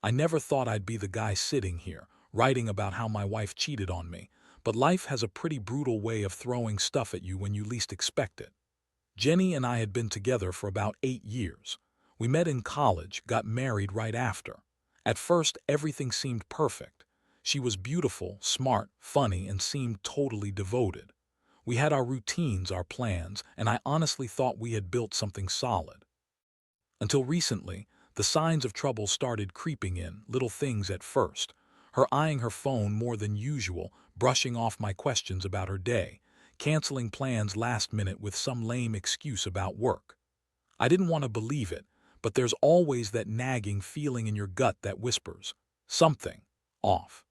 I never thought I'd be the guy sitting here, writing about how my wife cheated on me, but life has a pretty brutal way of throwing stuff at you when you least expect it. Jenny and I had been together for about 8 years. We met in college, got married right after. At first, everything seemed perfect. She was beautiful, smart, funny, and seemed totally devoted. We had our routines, our plans, and I honestly thought we had built something solid. Until recently, the signs of trouble started creeping in, little things at first. Her eyeing her phone more than usual, brushing off my questions about her day, canceling plans last minute with some lame excuse about work. I didn't want to believe it, but there's always that nagging feeling in your gut that whispers, something off.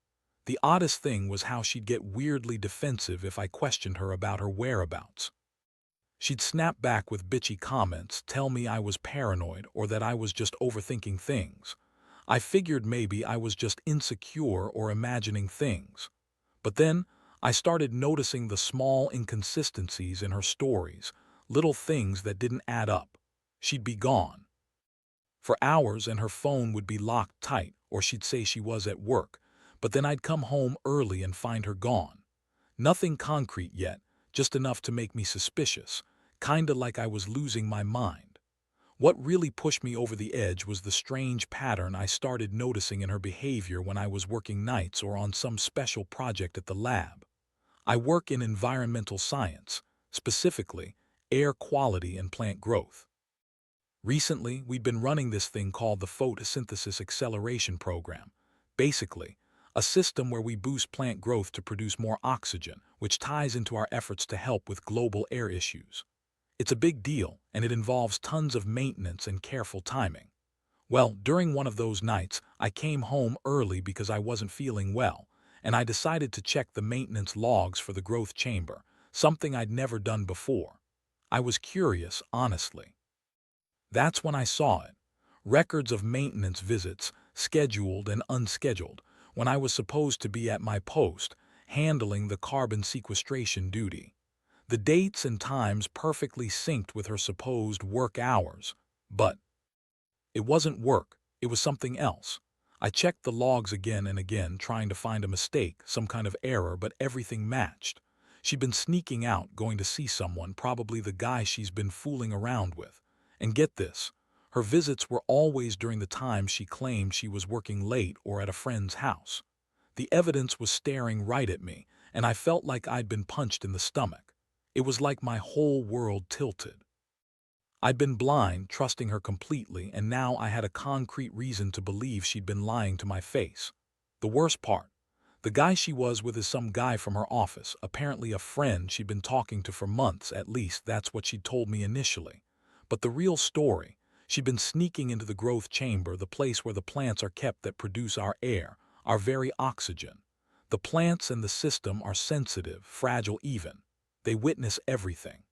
The oddest thing was how she'd get weirdly defensive if I questioned her about her whereabouts. She'd snap back with bitchy comments, tell me I was paranoid or that I was just overthinking things. I figured maybe I was just insecure or imagining things. But then, I started noticing the small inconsistencies in her stories, little things that didn't add up. She'd be gone for hours and her phone would be locked tight, or she'd say she was at work, but then I'd come home early and find her gone. Nothing concrete yet, just enough to make me suspicious, kinda like I was losing my mind. What really pushed me over the edge was the strange pattern I started noticing in her behavior when I was working nights or on some special project at the lab. I work in environmental science, specifically air quality and plant growth. Recently, we've been running this thing called the photosynthesis acceleration program. Basically, a system where we boost plant growth to produce more oxygen, which ties into our efforts to help with global air issues. It's a big deal, and it involves tons of maintenance and careful timing. Well, during one of those nights, I came home early because I wasn't feeling well, and I decided to check the maintenance logs for the growth chamber, something I'd never done before. I was curious, honestly. That's when I saw it. Records of maintenance visits, scheduled and unscheduled, when I was supposed to be at my post, handling the carbon sequestration duty. The dates and times perfectly synced with her supposed work hours. But it wasn't work, it was something else. I checked the logs again and again, trying to find a mistake, some kind of error, but everything matched. She'd been sneaking out, going to see someone, probably the guy she's been fooling around with. And get this, her visits were always during the time she claimed she was working late or at a friend's house. The evidence was staring right at me, and I felt like I'd been punched in the stomach. It was like my whole world tilted. I'd been blind, trusting her completely, and now I had a concrete reason to believe she'd been lying to my face. The worst part, the guy she was with is some guy from her office, apparently a friend she'd been talking to for months, at least that's what she'd told me initially. But the real story, she'd been sneaking into the growth chamber, the place where the plants are kept that produce our air, our very oxygen. The plants and the system are sensitive, fragile even. They witness everything.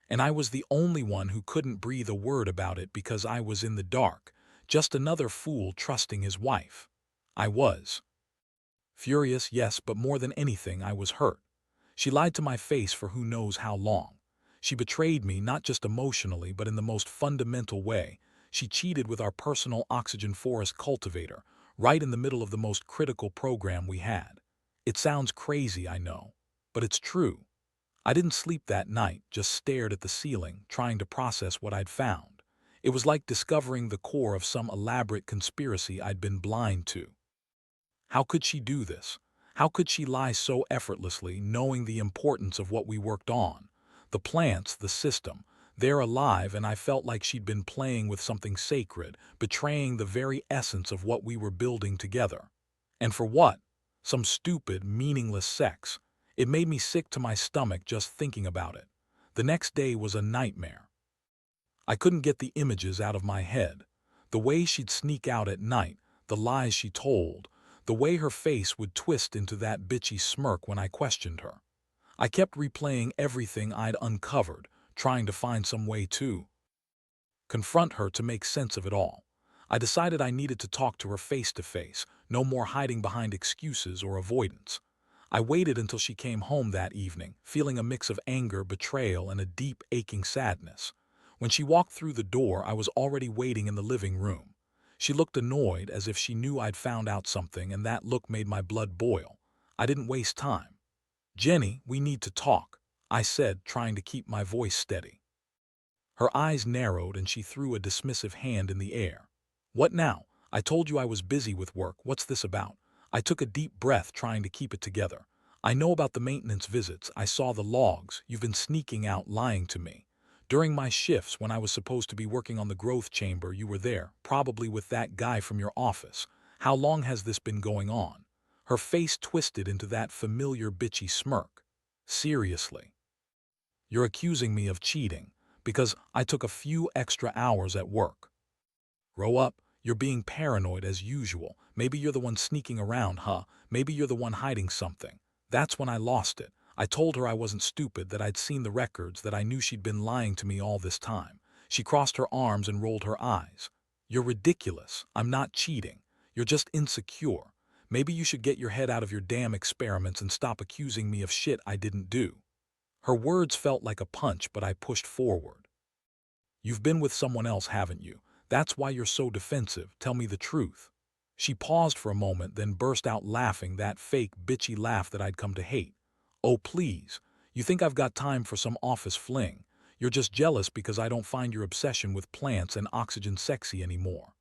And I was the only one who couldn't breathe a word about it because I was in the dark, just another fool trusting his wife. I was furious, yes, but more than anything, I was hurt. She lied to my face for who knows how long. She betrayed me not just emotionally, but in the most fundamental way. She cheated with our personal oxygen forest cultivator, right in the middle of the most critical program we had. It sounds crazy, I know, but it's true. I didn't sleep that night, just stared at the ceiling, trying to process what I'd found. It was like discovering the core of some elaborate conspiracy I'd been blind to. How could she do this? How could she lie so effortlessly, knowing the importance of what we worked on? The plants, the system, they're alive, and I felt like she'd been playing with something sacred, betraying the very essence of what we were building together. And for what? Some stupid, meaningless sex. It made me sick to my stomach just thinking about it. The next day was a nightmare. I couldn't get the images out of my head. The way she'd sneak out at night, the lies she told, the way her face would twist into that bitchy smirk when I questioned her. I kept replaying everything I'd uncovered, trying to find some way to confront her to make sense of it all. I decided I needed to talk to her face to face, no more hiding behind excuses or avoidance. I waited until she came home that evening, feeling a mix of anger, betrayal, and a deep, aching sadness. When she walked through the door, I was already waiting in the living room. She looked annoyed, as if she knew I'd found out something, and that look made my blood boil. I didn't waste time. "Jenny, we need to talk," I said, trying to keep my voice steady. Her eyes narrowed and she threw a dismissive hand in the air. "What now? I told you I was busy with work. What's this about?" I took a deep breath, trying to keep it together. "I know about the maintenance visits. I saw the logs. You've been sneaking out, lying to me. During my shifts, when I was supposed to be working on the growth chamber, you were there, probably with that guy from your office. How long has this been going on?" Her face twisted into that familiar bitchy smirk. "Seriously? You're accusing me of cheating because I took a few extra hours at work? Grow up. You're being paranoid as usual. Maybe you're the one sneaking around, huh? Maybe you're the one hiding something." That's when I lost it. I told her I wasn't stupid, that I'd seen the records, that I knew she'd been lying to me all this time. She crossed her arms and rolled her eyes. "You're ridiculous. I'm not cheating. You're just insecure. Maybe you should get your head out of your damn experiments and stop accusing me of shit I didn't do." Her words felt like a punch, but I pushed forward. "You've been with someone else, haven't you? That's why you're so defensive. Tell me the truth." She paused for a moment, then burst out laughing, that fake, bitchy laugh that I'd come to hate. "Oh, please. You think I've got time for some office fling? You're just jealous because I don't find your obsession with plants and oxygen sexy anymore."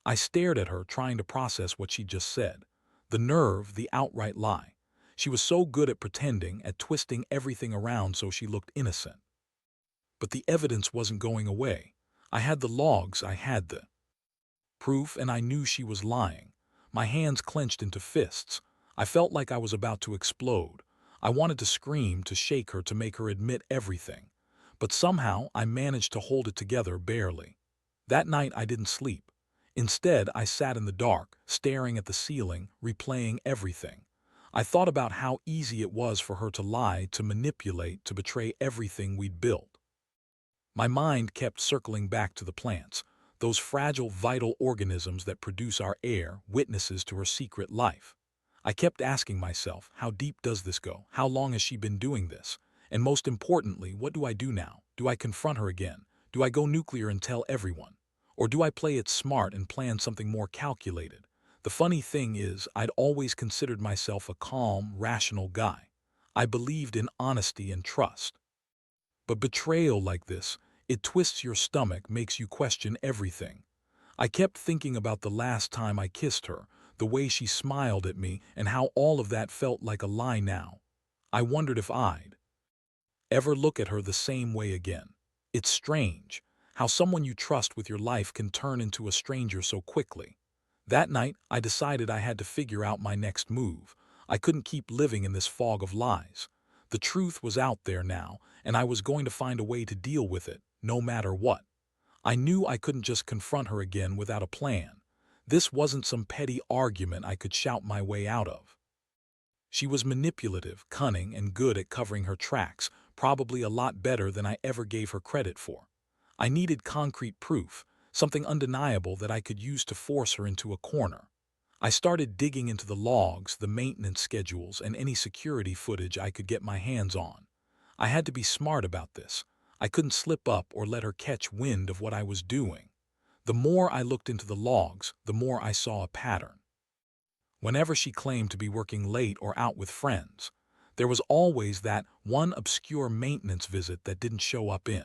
I stared at her, trying to process what she'd just said. The nerve, the outright lie. She was so good at pretending, at twisting everything around so she looked innocent. But the evidence wasn't going away. I had the logs, I had the proof, and I knew she was lying. My hands clenched into fists. I felt like I was about to explode. I wanted to scream, to shake her, to make her admit everything. But somehow I managed to hold it together, barely. That night I didn't sleep. Instead, I sat in the dark, staring at the ceiling, replaying everything. I thought about how easy it was for her to lie, to manipulate, to betray everything we'd built. My mind kept circling back to the plants, those fragile, vital organisms that produce our air, witnesses to her secret life. I kept asking myself, how deep does this go? How long has she been doing this? And most importantly, what do I do now? Do I confront her again? Do I go nuclear and tell everyone? Or do I play it smart and plan something more calculated? The funny thing is, I'd always considered myself a calm, rational guy. I believed in honesty and trust. But betrayal like this, it twists your stomach, makes you question everything. I kept thinking about the last time I kissed her, the way she smiled at me, and how all of that felt like a lie now. I wondered if I'd ever look at her the same way again. It's strange how someone you trust with your life can turn into a stranger so quickly. That night, I decided I had to figure out my next move. I couldn't keep living in this fog of lies. The truth was out there now, and I was going to find a way to deal with it, no matter what. I knew I couldn't just confront her again without a plan. This wasn't some petty argument I could shout my way out of. She was manipulative, cunning, and good at covering her tracks, probably a lot better than I ever gave her credit for. I needed concrete proof, something undeniable that I could use to force her into a corner. I started digging into the logs, the maintenance schedules, and any security footage I could get my hands on. I had to be smart about this. I couldn't slip up or let her catch wind of what I was doing. The more I looked into the logs, the more I saw a pattern. Whenever she claimed to be working late or out with friends, there was always that one obscure maintenance visit that didn't show up in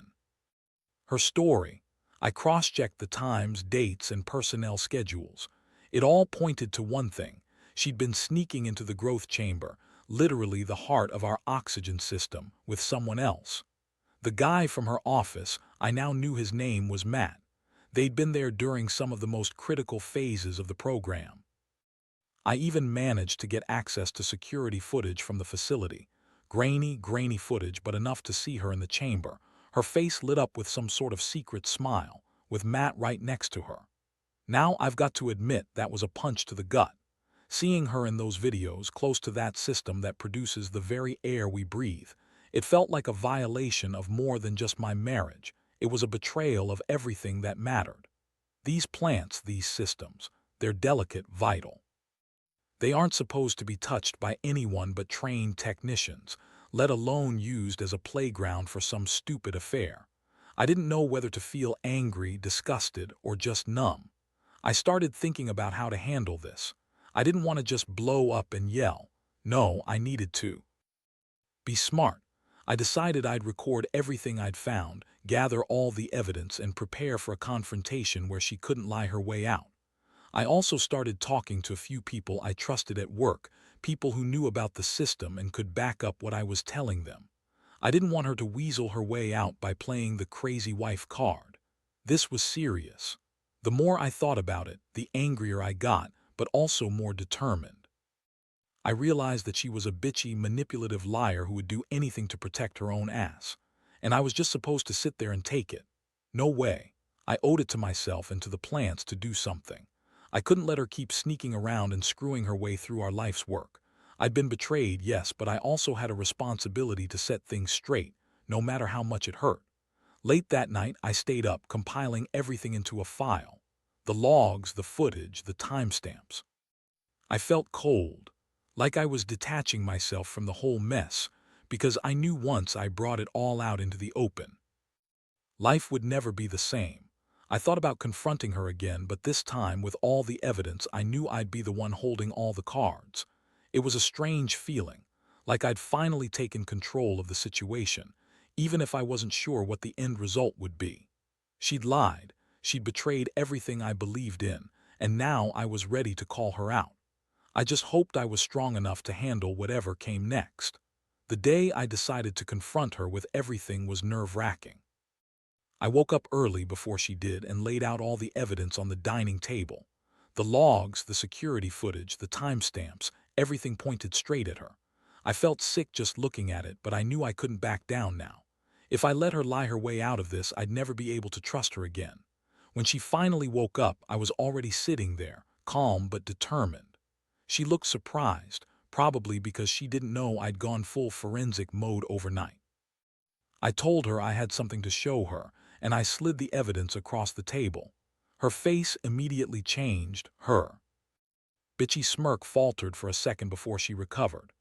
her story. I cross-checked the times, dates, and personnel schedules. It all pointed to one thing. She'd been sneaking into the growth chamber, literally the heart of our oxygen system, with someone else. The guy from her office, I now knew his name was Matt. They'd been there during some of the most critical phases of the program. I even managed to get access to security footage from the facility. Grainy footage, but enough to see her in the chamber. Her face lit up with some sort of secret smile, with Matt right next to her. Now I've got to admit that was a punch to the gut. Seeing her in those videos, close to that system that produces the very air we breathe, it felt like a violation of more than just my marriage. It was a betrayal of everything that mattered. These plants, these systems, they're delicate, vital. They aren't supposed to be touched by anyone but trained technicians, let alone used as a playground for some stupid affair. I didn't know whether to feel angry, disgusted, or just numb. I started thinking about how to handle this. I didn't want to just blow up and yell. No, I needed to be smart. I decided I'd record everything I'd found, gather all the evidence, and prepare for a confrontation where she couldn't lie her way out. I also started talking to a few people I trusted at work, people who knew about the system and could back up what I was telling them. I didn't want her to weasel her way out by playing the crazy wife card. This was serious. The more I thought about it, the angrier I got, but also more determined. I realized that she was a bitchy, manipulative liar who would do anything to protect her own ass. And I was just supposed to sit there and take it. No way. I owed it to myself and to the plants to do something. I couldn't let her keep sneaking around and screwing her way through our life's work. I'd been betrayed, yes, but I also had a responsibility to set things straight, no matter how much it hurt. Late that night, I stayed up, compiling everything into a file. The logs, the footage, the timestamps. I felt cold, like I was detaching myself from the whole mess, because I knew once I brought it all out into the open, life would never be the same. I thought about confronting her again, but this time, with all the evidence, I knew I'd be the one holding all the cards. It was a strange feeling, like I'd finally taken control of the situation, even if I wasn't sure what the end result would be. She'd lied, she'd betrayed everything I believed in, and now I was ready to call her out. I just hoped I was strong enough to handle whatever came next. The day I decided to confront her with everything was nerve-wracking. I woke up early before she did and laid out all the evidence on the dining table. The logs, the security footage, the timestamps, everything pointed straight at her. I felt sick just looking at it, but I knew I couldn't back down now. If I let her lie her way out of this, I'd never be able to trust her again. When she finally woke up, I was already sitting there, calm but determined. She looked surprised, probably because she didn't know I'd gone full forensic mode overnight. I told her I had something to show her, and I slid the evidence across the table. Her face immediately changed. Her bitchy smirk faltered for a second before she recovered.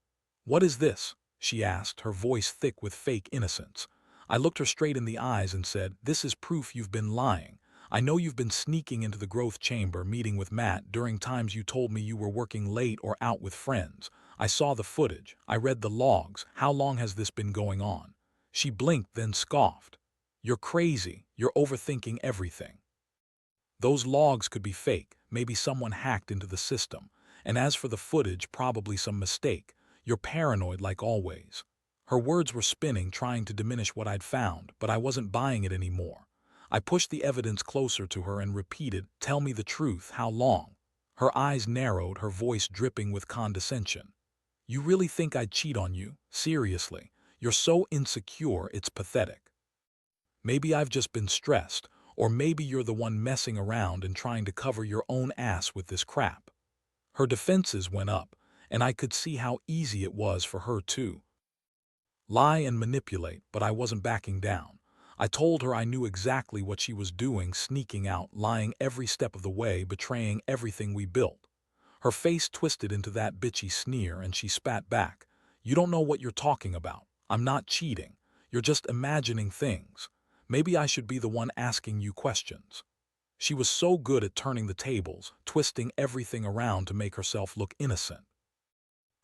"What is this?" she asked, her voice thick with fake innocence. I looked her straight in the eyes and said, "This is proof you've been lying. I know you've been sneaking into the growth chamber, meeting with Matt during times you told me you were working late or out with friends. I saw the footage. I read the logs. How long has this been going on?" She blinked, then scoffed. "You're crazy. You're overthinking everything. Those logs could be fake. Maybe someone hacked into the system. And as for the footage, probably some mistake. You're paranoid like always." Her words were spinning, trying to diminish what I'd found, but I wasn't buying it anymore. I pushed the evidence closer to her and repeated, "Tell me the truth. How long?" Her eyes narrowed, her voice dripping with condescension. "You really think I'd cheat on you? Seriously? You're so insecure, it's pathetic. Maybe I've just been stressed, or maybe you're the one messing around and trying to cover your own ass with this crap." Her defenses went up, and I could see how easy it was for her to lie and manipulate, but I wasn't backing down. I told her I knew exactly what she was doing, sneaking out, lying every step of the way, betraying everything we built. Her face twisted into that bitchy sneer, and she spat back. "You don't know what you're talking about. I'm not cheating. You're just imagining things. Maybe I should be the one asking you questions." She was so good at turning the tables, twisting everything around to make herself look innocent.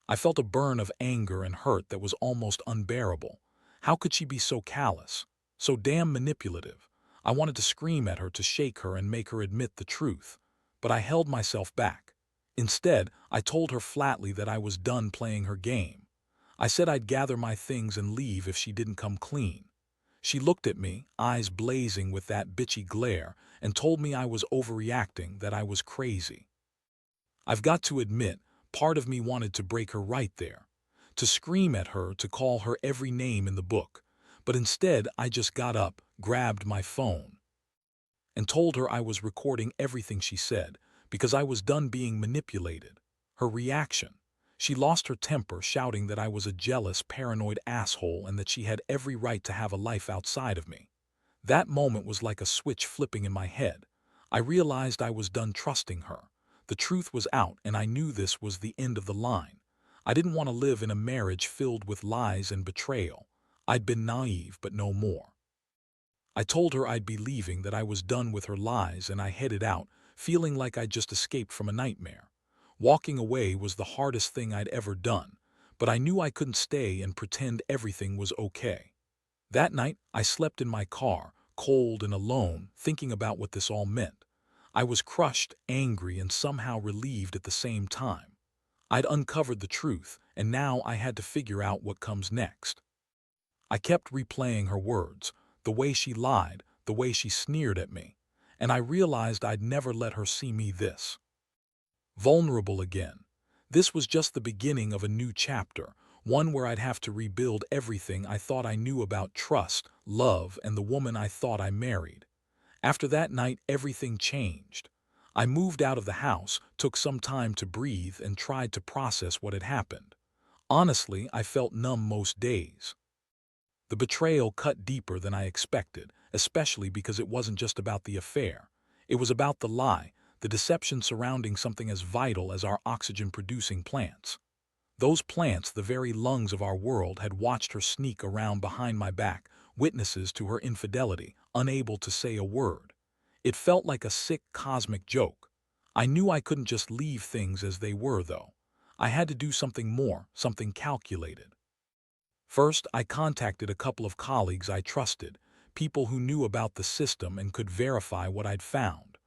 I felt a burn of anger and hurt that was almost unbearable. How could she be so callous, so damn manipulative? I wanted to scream at her, to shake her and make her admit the truth, but I held myself back. Instead, I told her flatly that I was done playing her game. I said I'd gather my things and leave if she didn't come clean. She looked at me, eyes blazing with that bitchy glare, and told me I was overreacting, that I was crazy. I've got to admit, part of me wanted to break her right there, to scream at her, to call her every name in the book. But instead, I just got up, grabbed my phone, and told her I was recording everything she said, because I was done being manipulated. Her reaction: she lost her temper, shouting that I was a jealous, paranoid asshole and that she had every right to have a life outside of me. That moment was like a switch flipping in my head. I realized I was done trusting her. The truth was out, and I knew this was the end of the line. I didn't want to live in a marriage filled with lies and betrayal. I'd been naive, but no more. I told her I'd be leaving, that I was done with her lies, and I headed out, feeling like I'd just escaped from a nightmare. Walking away was the hardest thing I'd ever done, but I knew I couldn't stay and pretend everything was okay. That night, I slept in my car, cold and alone, thinking about what this all meant. I was crushed, angry, and somehow relieved at the same time. I'd uncovered the truth, and now I had to figure out what comes next. I kept replaying her words, the way she lied, the way she sneered at me, and I realized I'd never let her see me this vulnerable again. This was just the beginning of a new chapter, one where I'd have to rebuild everything I thought I knew about trust, love, and the woman I thought I married. After that night, everything changed. I moved out of the house, took some time to breathe, and tried to process what had happened. Honestly, I felt numb most days. The betrayal cut deeper than I expected, especially because it wasn't just about the affair. It was about the lie, the deception surrounding something as vital as our oxygen-producing plants. Those plants, the very lungs of our world, had watched her sneak around behind my back, witnesses to her infidelity, unable to say a word. It felt like a sick cosmic joke. I knew I couldn't just leave things as they were, though. I had to do something more, something calculated. First, I contacted a couple of colleagues I trusted, people who knew about the system and could verify what I'd found.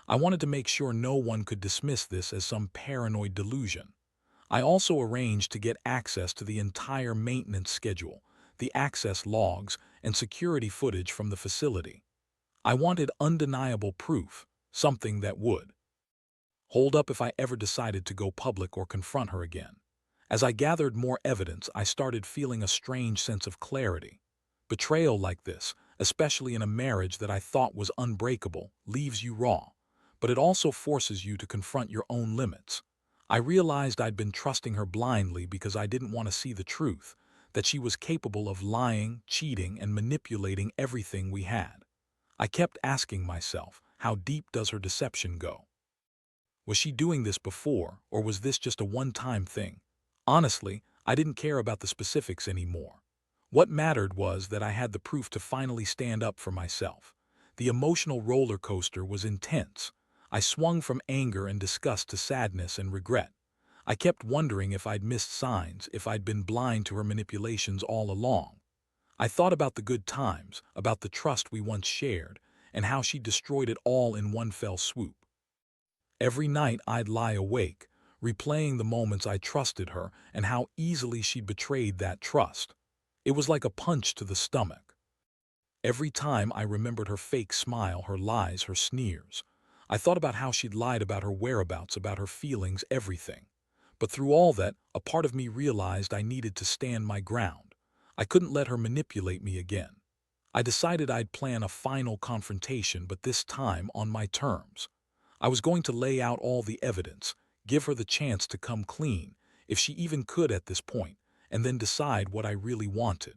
I wanted to make sure no one could dismiss this as some paranoid delusion. I also arranged to get access to the entire maintenance schedule, the access logs, and security footage from the facility. I wanted undeniable proof, something that would hold up if I ever decided to go public or confront her again. As I gathered more evidence, I started feeling a strange sense of clarity. Betrayal like this, especially in a marriage that I thought was unbreakable, leaves you raw, but it also forces you to confront your own limits. I realized I'd been trusting her blindly because I didn't want to see the truth, that she was capable of lying, cheating, and manipulating everything we had. I kept asking myself, how deep does her deception go? Was she doing this before, or was this just a one-time thing? Honestly, I didn't care about the specifics anymore. What mattered was that I had the proof to finally stand up for myself. The emotional roller coaster was intense. I swung from anger and disgust to sadness and regret. I kept wondering if I'd missed signs, if I'd been blind to her manipulations all along. I thought about the good times, about the trust we once shared, and how she destroyed it all in one fell swoop. Every night I'd lie awake, replaying the moments I trusted her and how easily she'd betrayed that trust. It was like a punch to the stomach. Every time I remembered her fake smile, her lies, her sneers. I thought about how she'd lied about her whereabouts, about her feelings, everything. But through all that, a part of me realized I needed to stand my ground. I couldn't let her manipulate me again. I decided I'd plan a final confrontation, but this time on my terms. I was going to lay out all the evidence, give her the chance to come clean, if she even could at this point, and then decide what I really wanted.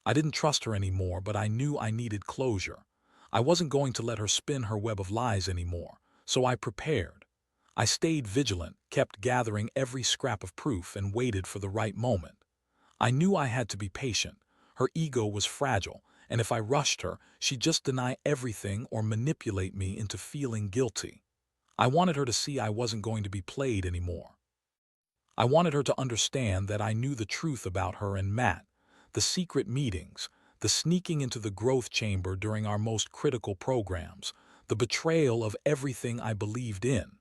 I didn't trust her anymore, but I knew I needed closure. I wasn't going to let her spin her web of lies anymore, so I prepared. I stayed vigilant, kept gathering every scrap of proof, and waited for the right moment. I knew I had to be patient. Her ego was fragile, and if I rushed her, she'd just deny everything or manipulate me into feeling guilty. I wanted her to see I wasn't going to be played anymore. I wanted her to understand that I knew the truth about her and Matt, the secret meetings, the sneaking into the growth chamber during our most critical programs, the betrayal of everything I believed in.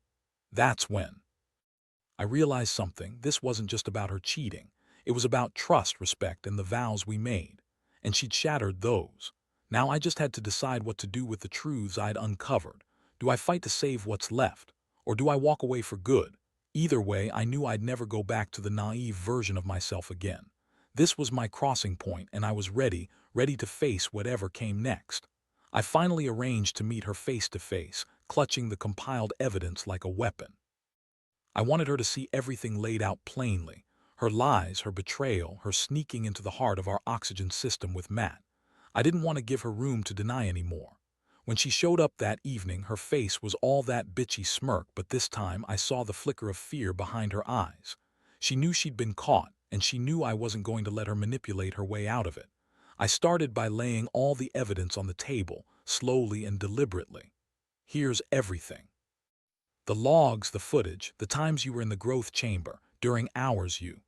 That's when I realized something. This wasn't just about her cheating. It was about trust, respect, and the vows we made. And she'd shattered those. Now I just had to decide what to do with the truths I'd uncovered. Do I fight to save what's left? Or do I walk away for good? Either way, I knew I'd never go back to the naive version of myself again. This was my crossing point, and I was ready to face whatever came next. I finally arranged to meet her face to face, clutching the compiled evidence like a weapon. I wanted her to see everything laid out plainly. Her lies, her betrayal, her sneaking into the heart of our oxygen system with Matt. I didn't want to give her room to deny anymore. When she showed up that evening, her face was all that bitchy smirk, but this time I saw the flicker of fear behind her eyes. She knew she'd been caught, and she knew I wasn't going to let her manipulate her way out of it. I started by laying all the evidence on the table, slowly and deliberately. Here's everything. The logs, the footage, the times you were in the growth chamber, during hours you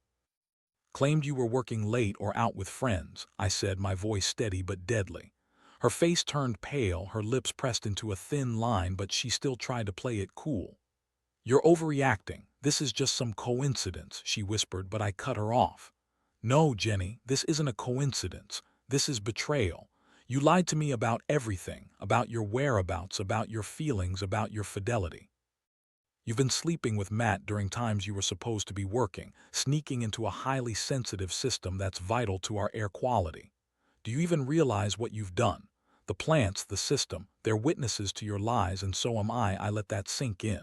claimed you were working late or out with friends, I said, my voice steady but deadly. Her face turned pale, her lips pressed into a thin line, but she still tried to play it cool. You're overreacting. This is just some coincidence, she whispered, but I cut her off. No, Jenny, this isn't a coincidence. This is betrayal. You lied to me about everything, about your whereabouts, about your feelings, about your fidelity. You've been sleeping with Matt during times you were supposed to be working, sneaking into a highly sensitive system that's vital to our air quality. Do you even realize what you've done? The plants, the system, they're witnesses to your lies, and so am I. I let that sink in.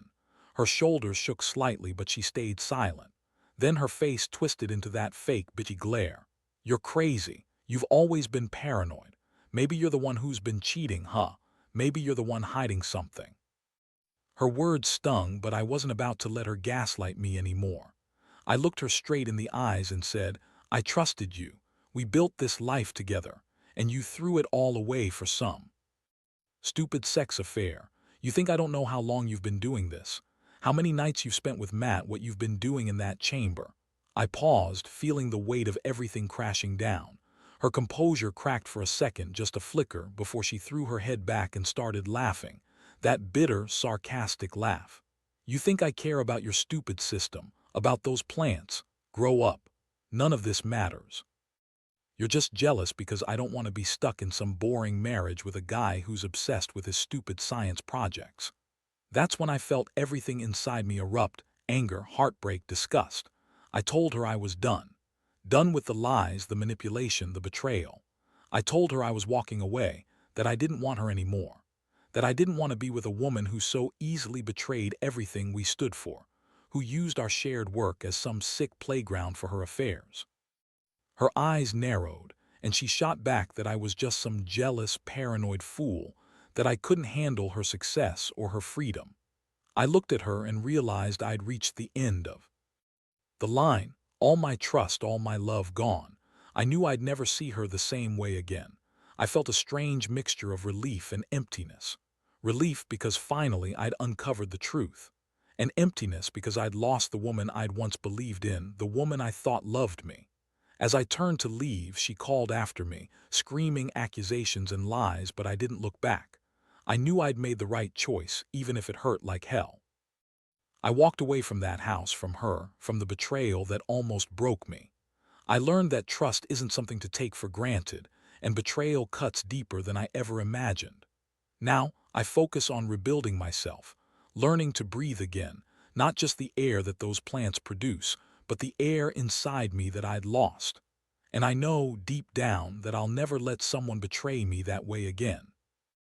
Her shoulders shook slightly, but she stayed silent. Then her face twisted into that fake, bitchy glare. You're crazy. You've always been paranoid. Maybe you're the one who's been cheating, huh? Maybe you're the one hiding something. Her words stung, but I wasn't about to let her gaslight me anymore. I looked her straight in the eyes and said, I trusted you. We built this life together, and you threw it all away for some stupid sex affair. You think I don't know how long you've been doing this? How many nights you've spent with Matt, what you've been doing in that chamber? I paused, feeling the weight of everything crashing down. Her composure cracked for a second, just a flicker, before she threw her head back and started laughing. That bitter, sarcastic laugh. You think I care about your stupid system, about those plants? Grow up. None of this matters. You're just jealous because I don't want to be stuck in some boring marriage with a guy who's obsessed with his stupid science projects. That's when I felt everything inside me erupt: anger, heartbreak, disgust. I told her I was done. Done with the lies, the manipulation, the betrayal. I told her I was walking away, that I didn't want her anymore. That I didn't want to be with a woman who so easily betrayed everything we stood for, who used our shared work as some sick playground for her affairs. Her eyes narrowed, and she shot back that I was just some jealous, paranoid fool, that I couldn't handle her success or her freedom. I looked at her and realized I'd reached the end of the line, all my trust, all my love gone. I knew I'd never see her the same way again. I felt a strange mixture of relief and emptiness. Relief because finally I'd uncovered the truth, and emptiness because I'd lost the woman I'd once believed in, the woman I thought loved me. As I turned to leave, she called after me, screaming accusations and lies, but I didn't look back. I knew I'd made the right choice, even if it hurt like hell. I walked away from that house, from her, from the betrayal that almost broke me. I learned that trust isn't something to take for granted, and betrayal cuts deeper than I ever imagined. Now, I focus on rebuilding myself, learning to breathe again, not just the air that those plants produce, but the air inside me that I'd lost. And I know, deep down, that I'll never let someone betray me that way again.